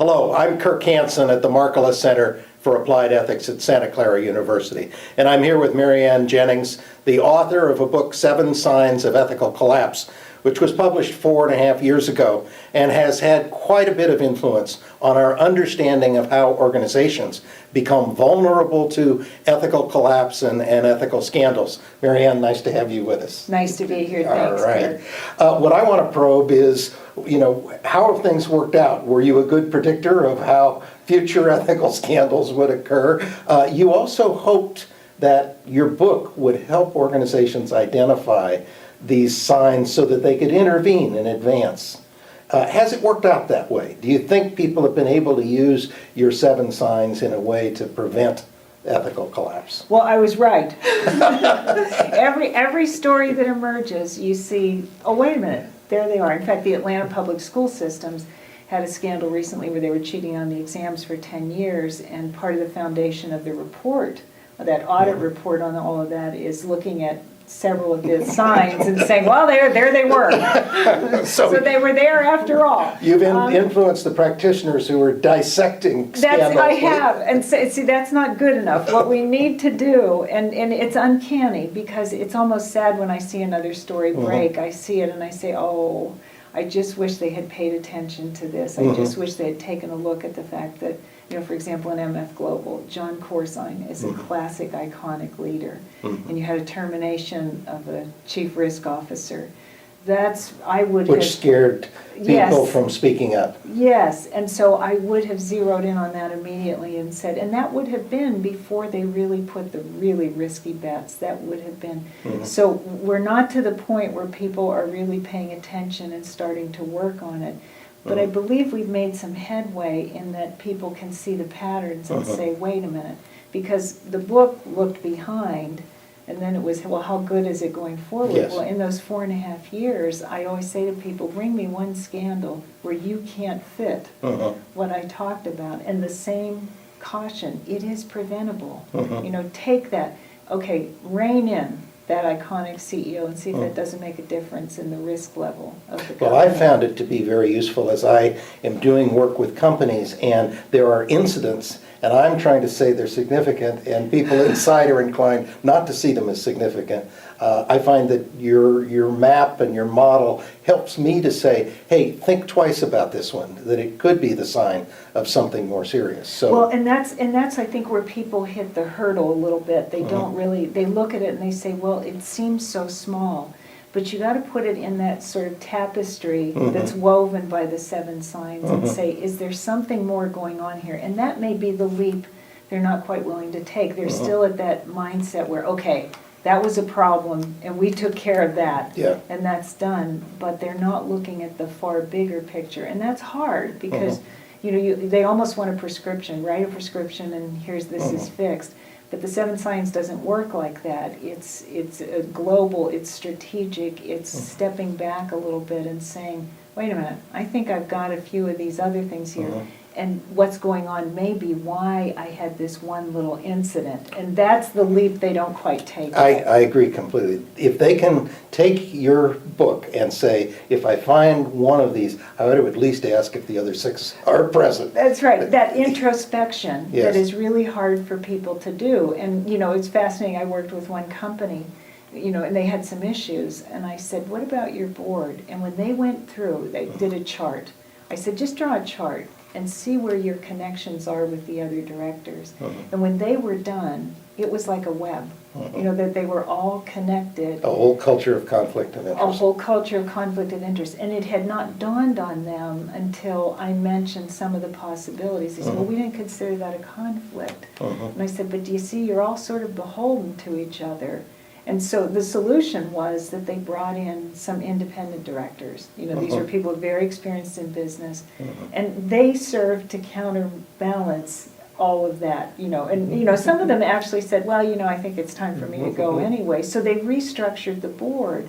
Hello, I'm Kirk Hanson at the Markkula Center for Applied Ethics at Santa Clara University. And I'm here with Marianne Jennings, the author of a book, 7 Signs of Ethical Collapse, which was published 4.5 years ago and has had quite a bit of influence on our understanding of how organizations become vulnerable to ethical collapse and ethical scandals. Marianne, nice to have you with us. Nice to be here. Thanks, All right. Kirk. What I want to probe is, how have things worked out? Were you a good predictor of how future ethical scandals would occur? You also hoped that your book would help organizations identify these signs so that they could intervene in advance. Has it worked out that way? Do you think people have been able to use your 7 signs in a way to prevent ethical collapse? Well, I was right. Every story that emerges, you see, oh, wait a minute, there they are. In fact, the Atlanta public school systems had a scandal recently where they were cheating on the exams for 10 years, and part of the foundation of the report, that audit report on all of that, is looking at several of the signs and saying, well, there they were. So they were there after all. You've influenced the practitioners who are dissecting scandals. I have, and see, that's not good enough. What we need to do, and it's uncanny, because it's almost sad when I see another story break. I see it and I say, oh, I just wish they had paid attention to this. I just wish they had taken a look at the fact that, for example, in MF Global, John Corzine is a classic, iconic leader, and you had a termination of a chief risk officer. Which scared people from speaking up. Yes, and so I would have zeroed in on that immediately and said, and that would have been before they really put the really risky bets. That would have been. So we're not to the point where people are really paying attention and starting to work on it. But I believe we've made some headway in that people can see the patterns and say, wait a minute, because the book looked behind, and then it was, well, how good is it going forward? Yes. Well, in those 4.5 years, I always say to people, bring me one scandal where you can't fit what I talked about. And the same caution, it is preventable. Take that, okay, rein in that iconic CEO and see if that doesn't make a difference in the risk level of the company. Well, I found it to be very useful as I am doing work with companies, and there are incidents, and I'm trying to say they're significant, and people inside are inclined not to see them as significant. I find that your map and your model helps me to say, hey, think twice about this one, that it could be the sign of something more serious. So, well, and that's I think where people hit the hurdle a little bit. They don't really, they look at it and they say, well, it seems so small. But you got to put it in that sort of tapestry that's woven by the 7 signs and say, is there something more going on here? And that may be the leap they're not quite willing to take. They're still at that mindset where, okay, that was a problem and we took care of that, and that's done. But they're not looking at the far bigger picture. And that's hard because they almost want a prescription, write a prescription and here's this is fixed. But the 7 signs doesn't work like that. It's a global, it's strategic, it's stepping back a little bit and saying, wait a minute, I think I've got a few of these other things here. And what's going on may be why I had this one little incident. And that's the leap they don't quite take. I agree completely. If they can take your book and say, if I find one of these, I would at least ask if the other 6 are present. That's right. That introspection Yes. that is really hard for people to do. And, it's fascinating. I worked with one company, and they had some issues. And I said, what about your board? And when they went through, they did a chart. I said, just draw a chart and see where your connections are with the other directors. And when they were done, it was like a web, that they were all connected. A whole culture of conflict of interest. A whole culture of conflict of interest. And it had not dawned on them until I mentioned some of the possibilities. They said, well, we didn't consider that a conflict. And I said, but do you see, you're all sort of beholden to each other. And so the solution was that they brought in some independent directors. These are people very experienced in business. And they served to counterbalance all of that, And, some of them actually said, well, I think it's time for me to go anyway. So they restructured the board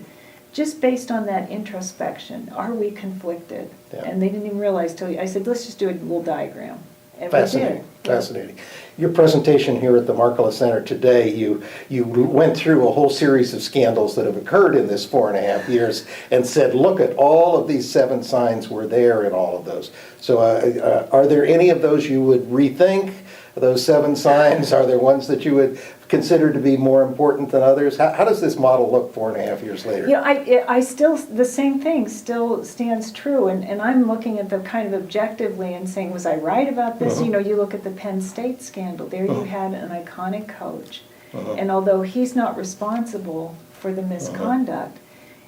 just based on that introspection. Are we conflicted? And they didn't even realize till I said, let's just do a little diagram. And we Fascinating, did. fascinating. Your presentation here at the Markkula Center today, you went through a whole series of scandals that have occurred in this 4.5 years and said, look at all of these 7 signs were there in all of those. So are there any of those you would rethink? Those 7 signs, are there ones that you would consider to be more important than others? How does this model look 4.5 years later? Yeah, I still, the same thing still stands true, and I'm looking at the kind of objectively and saying, was I right about this? You know, you look at the Penn State scandal, there you had an iconic coach, and although he's not responsible for the misconduct,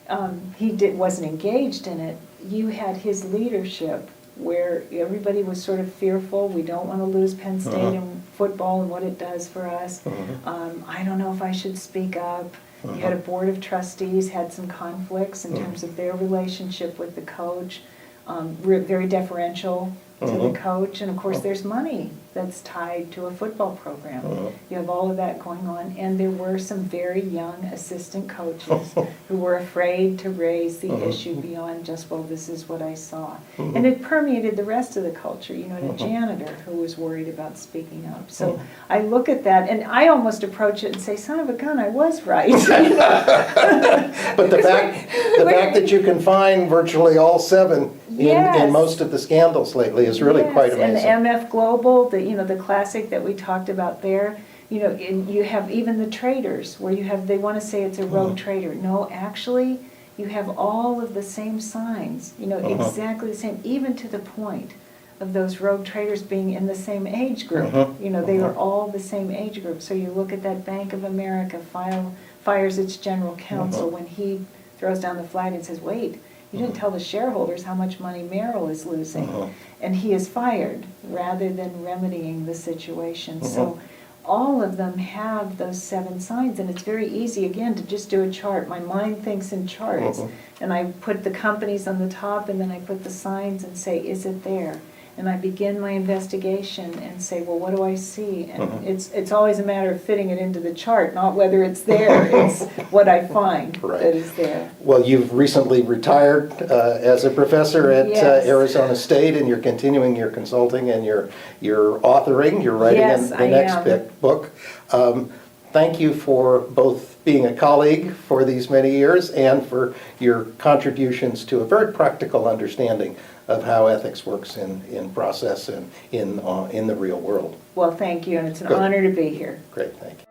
wasn't engaged in it, you had his leadership where everybody was sort of fearful, we don't want to lose Penn State in football and what it does for us. I don't know if I should speak up. You had a board of trustees, had some conflicts in terms of their relationship with the coach, very deferential to the coach, and of course there's money that's tied to a football program. You have all of that going on, and there were some very young assistant coaches who were afraid to raise the issue beyond just, well, this is what I saw. And it permeated the rest of the culture. You know, a janitor who was worried about speaking up. So I look at that, and I almost approach it and say, son of a gun, I was right. But the fact that you can find virtually all 7 in most of the scandals lately is really quite amazing. And the MF Global, the classic that we talked about there, you know, you have even the traders where they want to say it's a rogue trader. No, actually, you have all of the same signs, you know, exactly the same, even to the point of those rogue traders being in the same age group. You know, they are all the same age group. So you look at that Bank of America fires its general counsel when he throws down the flag and says, wait, you didn't tell the shareholders how much money Merrill is losing. And he is fired rather than remedying the situation. So all of them have those 7 signs, and it's very easy, again, to just do a chart. My mind thinks in charts, and I put the companies on the top, and then I put the signs and say, is it there? And I begin my investigation and say, well, what do I see? And it's always a matter of fitting it into the chart, not whether it's there. It's what I find that is there. Well, you've recently retired as a professor at Arizona State, and you're continuing your consulting and your authoring. You're writing the next book. Thank you for both being a colleague for these many years and for your contributions to a very practical understanding of how ethics works in process and in the real world. Well, thank you, and it's an honor to be here. Great, thank you.